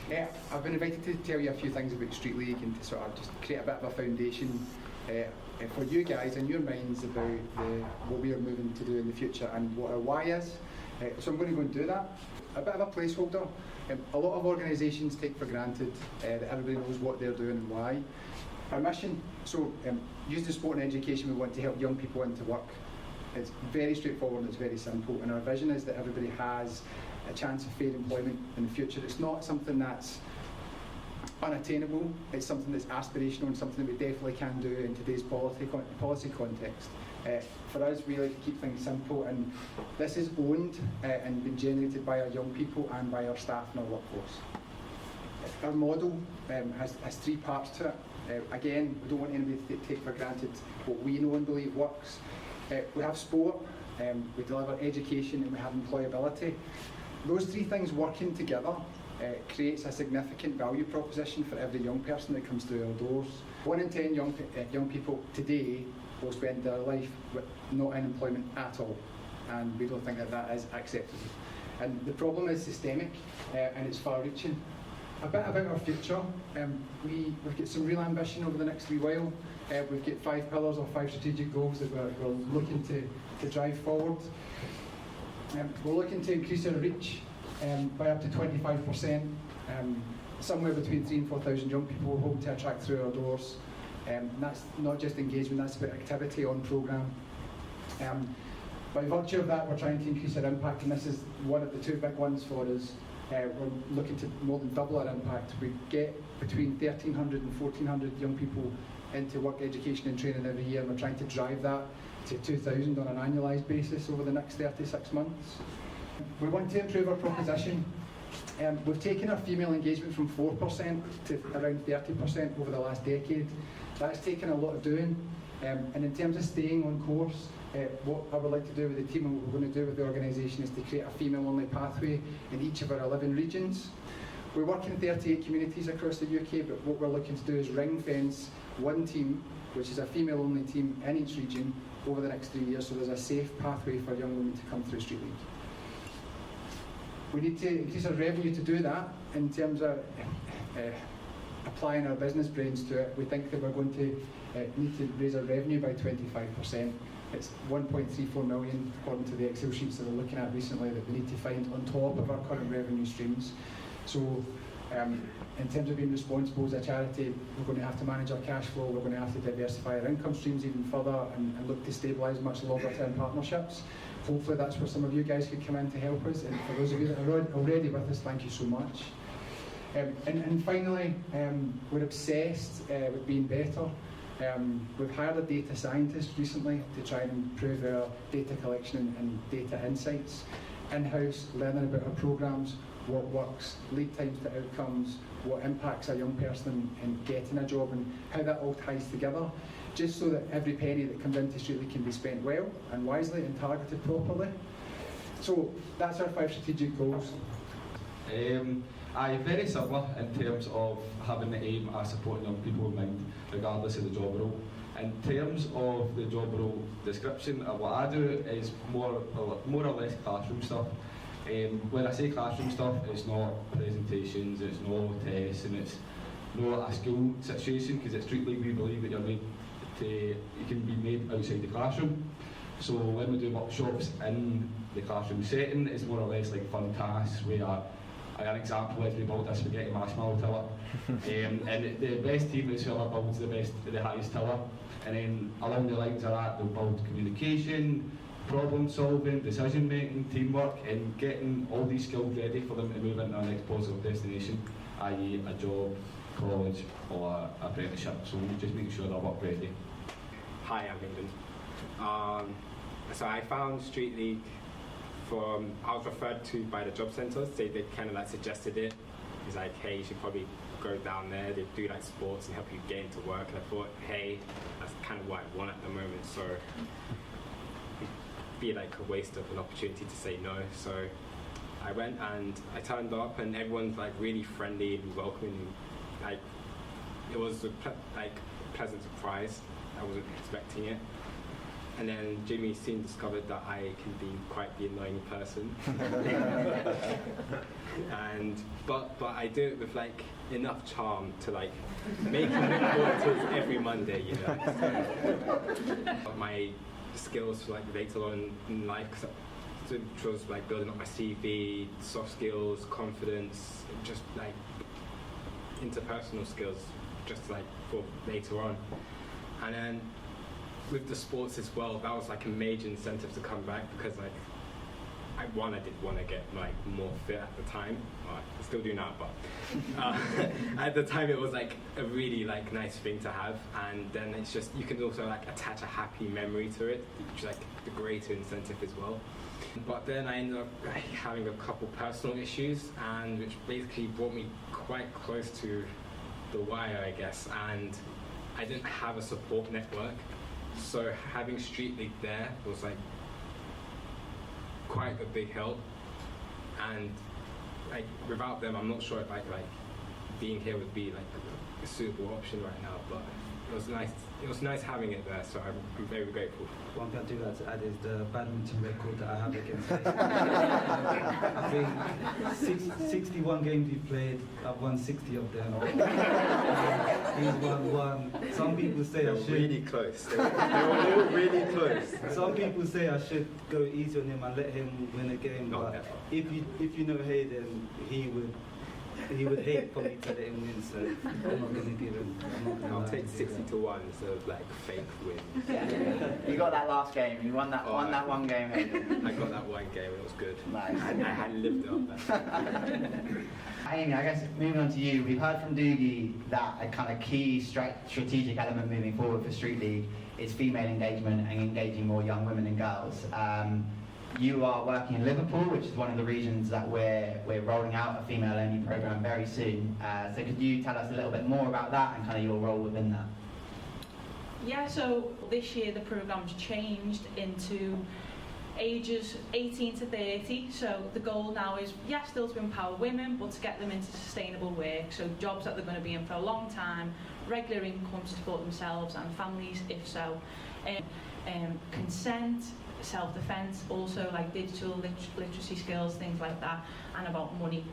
I've been invited to tell you a few things about Street League and to sort of just create a bit of a foundation for you guys in your minds about what we are moving to do in the future and what our why is. So I'm going to go and do that. A bit of a placeholder. A lot of organisations take for granted that everybody knows what they're doing and why. Our mission, so using sport and education, we want to help young people into work. It's very straightforward and it's very simple, and our vision is that everybody has a chance of fair employment in the future. It's not something that's unattainable, it's something that's aspirational and something that we definitely can do in today's policy context. For us, we like to keep things simple, and this is owned and been generated by our young people and by our staff and our workforce. Our model has three parts to it. Again, we don't want anybody to take for granted what we know and believe works. We have sport, we deliver education, and we have employability. Those three things working together creates a significant value proposition for every young person that comes through our doors. 1 in 10 young people today will spend their life not in employment at all, and we don't think that that is acceptable. And the problem is systemic and it's far-reaching. A bit about our future. We've got some real ambition over the next wee while. We've got 5 pillars or 5 strategic goals that we're looking to drive forward. We're looking to increase our reach by up to 25%. Somewhere between 3,000 and 4,000 young people we're hoping to attract through our doors. And that's not just engagement, that's about activity on programme. By virtue of that, we're trying to increase our impact, and this is one of the 2 big ones for us. We're looking to more than double our impact. We get between 1,300 and 1,400 young people into work, education and training every year, and we're trying to drive that to 2,000 on an annualised basis over the next 36 months. We want to improve our proposition. We've taken our female engagement from 4% to around 30% over the last decade. That's taken a lot of doing. And in terms of staying on course, what I would like to do with the team and what we're going to do with the organisation is to create a female-only pathway in each of our 11 regions. We work in 38 communities across the UK, but what we're looking to do is ring-fence one team, which is a female-only team in each region, over the next 3 years, so there's a safe pathway for young women to come through Street League. We need to increase our revenue to do that. In terms of applying our business brains to it, we think that we're going to need to raise our revenue by 25%. It's 1.34 million according to the Excel sheets that we're looking at recently that we need to find on top of our current revenue streams. So in terms of being responsible as a charity, we're going to have to manage our cash flow, we're going to have to diversify our income streams even further and look to stabilise much longer term partnerships. Hopefully that's where some of you guys could come in to help us, and for those of you that are already with us, thank you so much. And finally, we're obsessed with being better. We've hired a data scientist recently to try and improve our data collection and data insights. In-house, learning about our programmes, what works, lead times to outcomes, what impacts a young person in getting a job, and how that all ties together, just so that every penny that comes into Street League can be spent well and wisely and targeted properly. So that's our 5 strategic goals. Very similar in terms of having the aim of supporting young people in mind, regardless of the job role. In terms of the job role description, what I do is more or less classroom stuff. When I say classroom stuff, it's not presentations, it's no tests, and it's not a school situation, because at Street League we believe that you can be made outside the classroom. So when we do workshops in the classroom setting, it's more or less like fun tasks where an example is we built a spaghetti marshmallow tower, and the best team is whoever builds the highest tower, and then along the lines of that they'll build communication, problem solving, decision making, teamwork, and getting all these skills ready for them to move into our next positive destination, i.e. a job, college or an apprenticeship. So just making sure they're work ready. Hi, I'm Hayden. So I found Street League I was referred to by the job centres. They kind of like suggested it. It's like, hey, you should probably go down there. They do like sports and help you get into work. And I thought, hey, that's kind of what I want at the moment. So it'd be like a waste of an opportunity to say no. So I went and I turned up, and everyone's like really friendly and welcoming. Like it was a pleasant surprise. I wasn't expecting it. And then Jimmy soon discovered that I can be quite the annoying person. But I do it with like enough charm to like make him look forward to it every Monday, you know. So, my skills for like later on in life, which was like building up my CV, soft skills, confidence, just like interpersonal skills, just like for later on. And then with the sports as well, that was like a major incentive to come back, because like I did want to get like more fit at the time. Well, I still do now, but at the time it was like a really like nice thing to have. And then it's just, you can also like attach a happy memory to it, which is like the greater incentive as well. But then I ended up like having a couple personal issues, and which basically brought me quite close to the wire, I guess. And I didn't have a support network, so having Street League there was like quite a big help. And like without them, I'm not sure if like being here would be like a suitable option right now. But it was nice. It was nice having it there, so I'm very grateful. One thing I do like to add is the badminton record that I have against Jason. I think 61 games we've played, I've won 60 of them. He's won one. Some people say I should. Really close. They were all really close. Some people say I should go easy on him and let him win a game. Not But ever. if you know Hayden, he would hate for me to let him win, so I'm not going to give him. I'll take 60 to 1 instead of like fake win. You got that last game. You won that one game. I got that one game. It was good. Nice. I had lived it up there. Amy, I guess moving on to you, we've heard from Doogie that a kind of key strategic element moving forward for Street League is female engagement and engaging more young women and girls. You are working in Liverpool, which is one of the regions that we're rolling out a female-only program very soon. So could you tell us a little bit more about that and kind of your role within that? Yeah, so this year the programme's changed into ages 18 to 30. So the goal now is, still to empower women, but to get them into sustainable work. So jobs that they're going to be in for a long time, regular income to support themselves and families, if so. Consent, self-defence, also like digital literacy skills, things like that, and about money,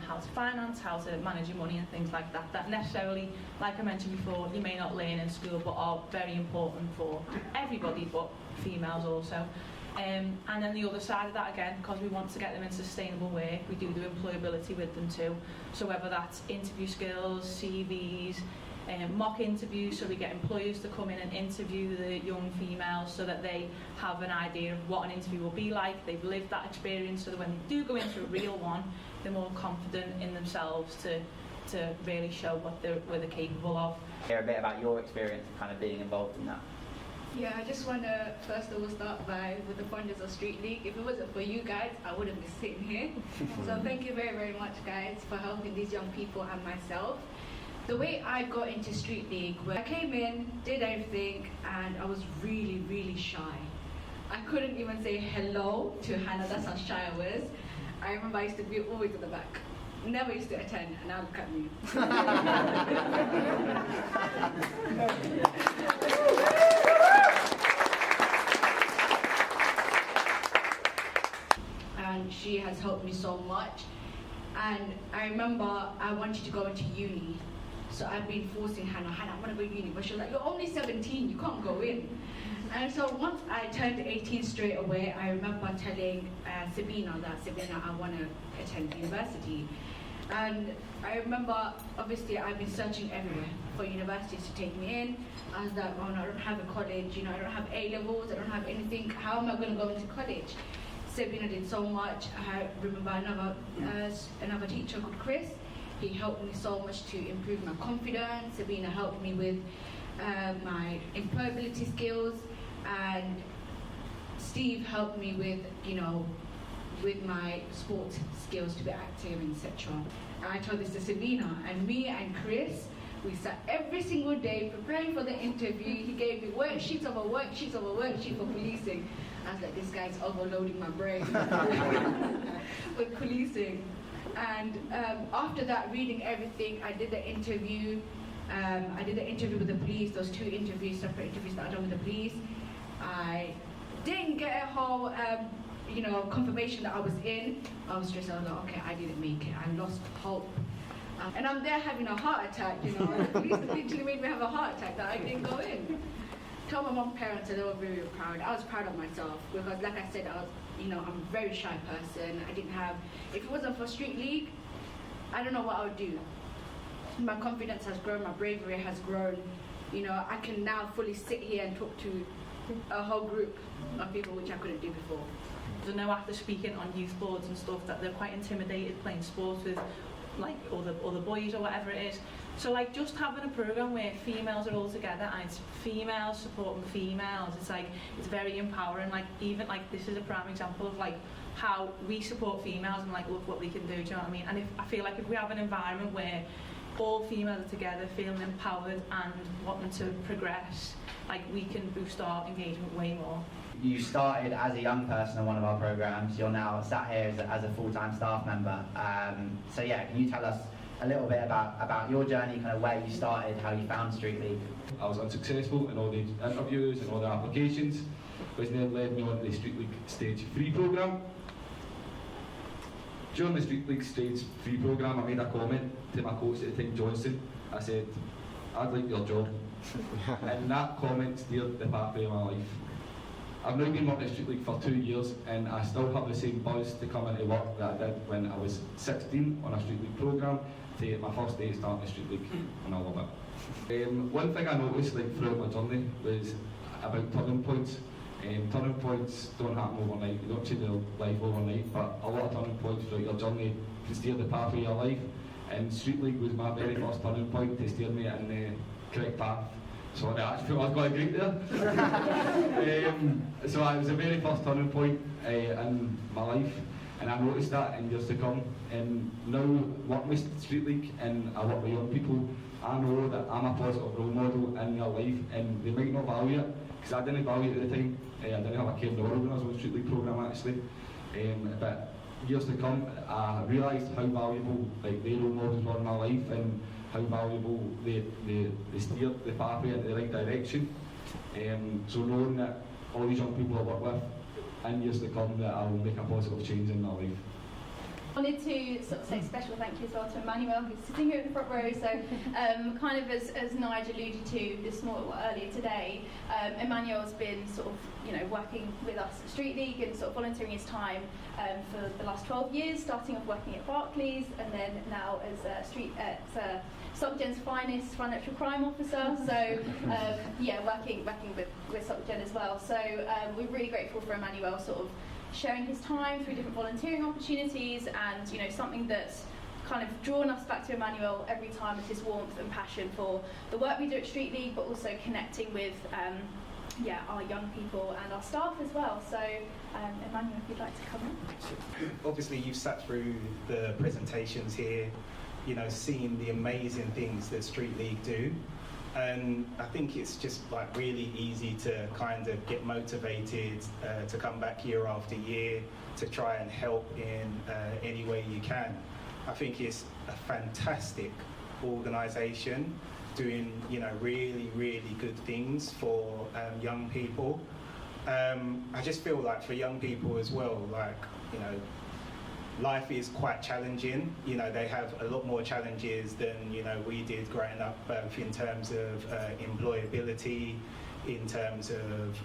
how to finance, how to manage your money and things like that, that necessarily, like I mentioned before, you may not learn in school but are very important for everybody, but females also. And then the other side of that, again, because we want to get them into sustainable work, we do employability with them too. So whether that's interview skills, CVs, mock interviews, so we get employers to come in and interview the young females so that they have an idea of what an interview will be like, they've lived that experience, so that when they do go into a real one, they're more confident in themselves to really show what they're capable of. Hear a bit about your experience of kind of being involved in that. Yeah, I just want to first of all start with the funders of Street League. If it wasn't for you guys, I wouldn't be sitting here. So thank you very, very much, guys, for helping these young people and myself. The way I got into Street League, where I came in, did everything, and I was really, really shy. I couldn't even say hello to Hannah, that's how shy I was. I remember I used to be always at the back. Never used to attend, and now look at me. And she has helped me so much. And I remember I wanted to go into uni. So I've been forcing Hannah, I want to go to uni. But she was like, you're only 17, you can't go in. And so once I turned 18 straight away, I remember telling Sabina, I want to attend university. And I remember, obviously, I've been searching everywhere for universities to take me in. I was like, oh no, I don't have a college, I don't have A-levels, I don't have anything. How am I going to go into college? Sabina did so much. I remember another teacher called Chris. He helped me so much to improve my confidence. Sabina helped me with my employability skills, and Steve helped me with my sports skills to be active, etc. I told this to Sabina, and me and Chris, we sat every single day preparing for the interview. He gave me worksheets of a worksheet for policing. I was like, this guy's overloading my brain with policing. And after that, reading everything, I did the interview. I did the interview with the police, those 2 interviews, separate interviews that I done with the police. I didn't get a whole, confirmation that I was in. I was stressed. I was like, okay, I didn't make it. I lost hope. And I'm there having a heart attack, The police literally made me have a heart attack that I didn't go in. Tell my mom, parents, and they were very proud. I was proud of myself because, like I said, I'm a very shy person. I didn't have, if it wasn't for Street League, I don't know what I would do. My confidence has grown, my bravery has grown. I can now fully sit here and talk to a whole group of people, which I couldn't do before. I know after speaking on youth boards and stuff that they're quite intimidated playing sports with all the boys or whatever it is. So just having a programme where females are all together and it's females supporting females, it's very empowering. Even this is a prime example of how we support females and look what we can do. Do you know what I mean? And I feel like if we have an environment where all females are together, feeling empowered and wanting to progress, we can boost our engagement way more. You started as a young person in one of our programs. You're now sat here as a full-time staff member. So yeah, can you tell us a little bit about your journey, kind of where you started, how you found Street League? I was unsuccessful in all the interviews and all the applications, which then led me on to the Street League Stage 3 programme. During the Street League Stage 3 programme, I made a comment to my coach at the time, Johnson. I said, I'd like your job. And that comment steered the pathway of my life. I've now been working at Street League for 2 years and I still have the same buzz to come into work that I did when I was 16 on a Street League programme to my first day starting the Street League, and I love it. One thing I noticed throughout my journey was about turning points. Turning points don't happen overnight, you don't change your life overnight, but a lot of turning points throughout your journey can steer the pathway of your life, and Street League was my very first turning point to steer me in the correct path. So I actually feel I was quite great there. So it was the very first turning point in my life, and I noticed that in years to come. And now working with Street League and I work with young people, I know that I'm a positive role model in their life, and they might not value it, because I didn't value it at the time. I didn't have a care in the world when I was on the Street League programme actually. But years to come, I realised how valuable their role models were in my life, and how valuable they steered the pathway in the right direction. So knowing that all these young people I work with, in years to come, that I will make a positive change in their life. I wanted to sort of say a special thank you as well to Emmanuel, who's sitting here in the front row. So kind of as Nigel alluded to earlier today, Emmanuel's been sort of working with us at Street League and sort of volunteering his time for the last 12 years, starting off working at Barclays and then now as SocGen's finest financial crime officer. So working with SocGen as well. So we're really grateful for Emmanuel sort of sharing his time through different volunteering opportunities, and something that's kind of drawn us back to Emmanuel every time is his warmth and passion for the work we do at Street League, but also connecting with our young people and our staff as well. So Emmanuel, if you'd like to come in. Obviously you've sat through the presentations here, seeing the amazing things that Street League do. And I think it's just really easy to kind of get motivated to come back year after year to try and help in any way you can. I think it's a fantastic organisation doing really, really good things for young people. I just feel like for young people as well, life is quite challenging. They have a lot more challenges than we did growing up, both in terms of employability, in terms of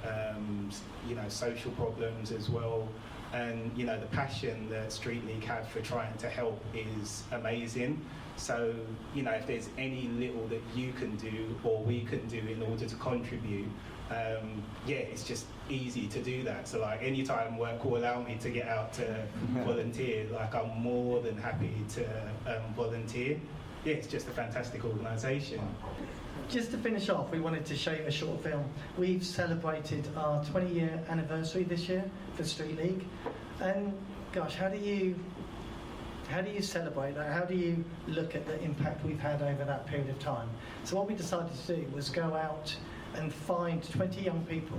social problems as well. And the passion that Street League have for trying to help is amazing. So if there's any little that you can do or we can do in order to contribute, it's just easy to do that. So anytime work will allow me to get out to volunteer, I'm more than happy to volunteer. It's just a fantastic organisation. Just to finish off, we wanted to show you a short film. We've celebrated our 20-year anniversary this year for Street League, and gosh, how do you celebrate that? How do you look at the impact we've had over that period of time? So what we decided to do was go out and find 20 young people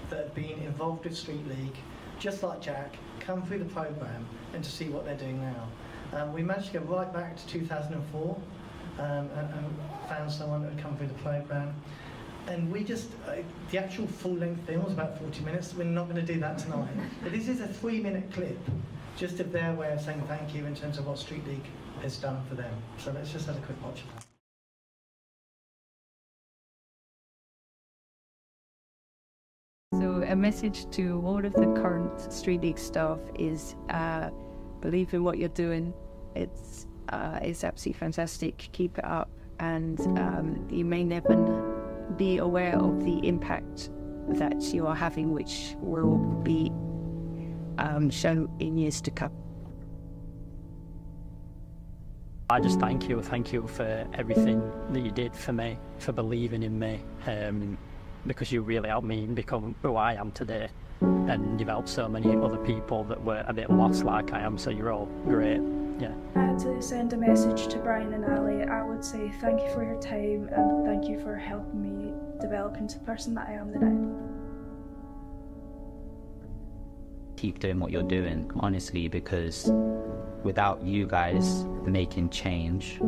that have been involved with Street League, just like Jack, come through the programme and to see what they're doing now. We managed to go right back to 2004 and found someone that had come through the programme. and we just, the actual full-length film was about 40 minutes. We're not going to do that tonight. But this is a 3-minute clip just of their way of saying thank you in terms of what Street League has done for them. So let's just have a quick watch of that. So a message to all of the current Street League staff is believe in what you're doing. It's absolutely fantastic. Keep it up, and you may never be aware of the impact that you are having, which will be shown in years to come. I just thank you for everything that you did for me, for believing in me, because you really helped me become who I am today, and you've helped so many other people that were a bit lost like I am, so you're all great. Yeah. I had to send a message to Brian and Ali. I would say thank you for your time and thank you for helping me develop into the person that I am today. Keep doing what you're doing, honestly, because without you guys making change,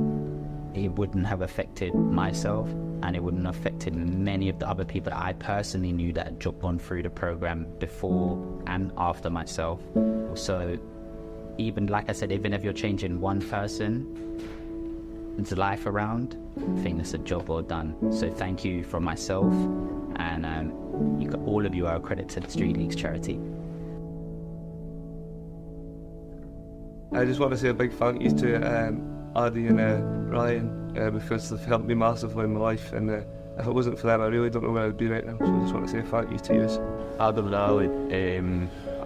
it wouldn't have affected myself, and it wouldn't have affected many of the other people that I personally knew that had gone through the program before and after myself. So even, like I said, even if you're changing one person's life around, I think that's a job well done. So thank you from myself, and all of you are a credit to the Street League's charity. I just want to say a big thank you to Addy and Ryan because they've helped me massively in my life, and if it wasn't for them, I really don't know where I'd be right now. So I just want to say thank you to you. Adam and Ali,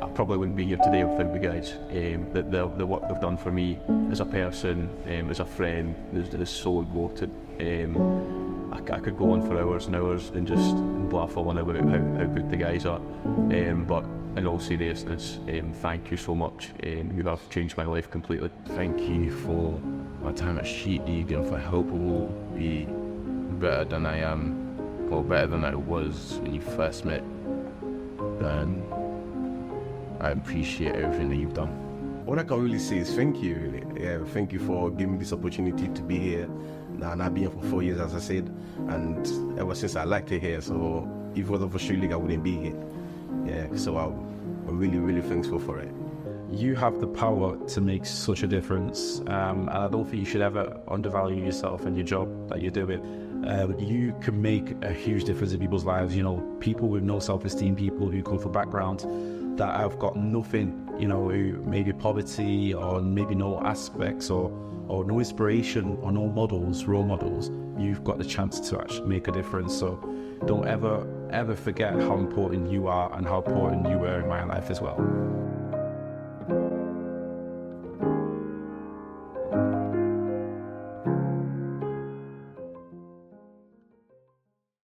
I probably wouldn't be here today without you guys. The work they've done for me as a person, as a friend, is so important. I could go on for hours and hours and just bluff on about how good the guys are. But in all seriousness, thank you so much. You have changed my life completely. Thank you for my time at Street League and for helping me be better than I am, or better than I was when you first met. And I appreciate everything that you've done. What I can really say is thank you, really. Yeah, thank you for giving me this opportunity to be here. And I've been here for 4 years, as I said, and ever since I liked it here, so if it wasn't for Street League, I wouldn't be here. Yeah, so I'm really, really thankful for it. You have the power to make such a difference, and I don't think you should ever undervalue yourself and your job that you're doing. You can make a huge difference in people's lives. You know, people with no self-esteem, people who come from backgrounds that have got nothing, you know, who maybe poverty or maybe no aspects or no inspiration or no models, role models. You've got the chance to actually make a difference. So don't ever forget how important you are and how important you were in my life as well.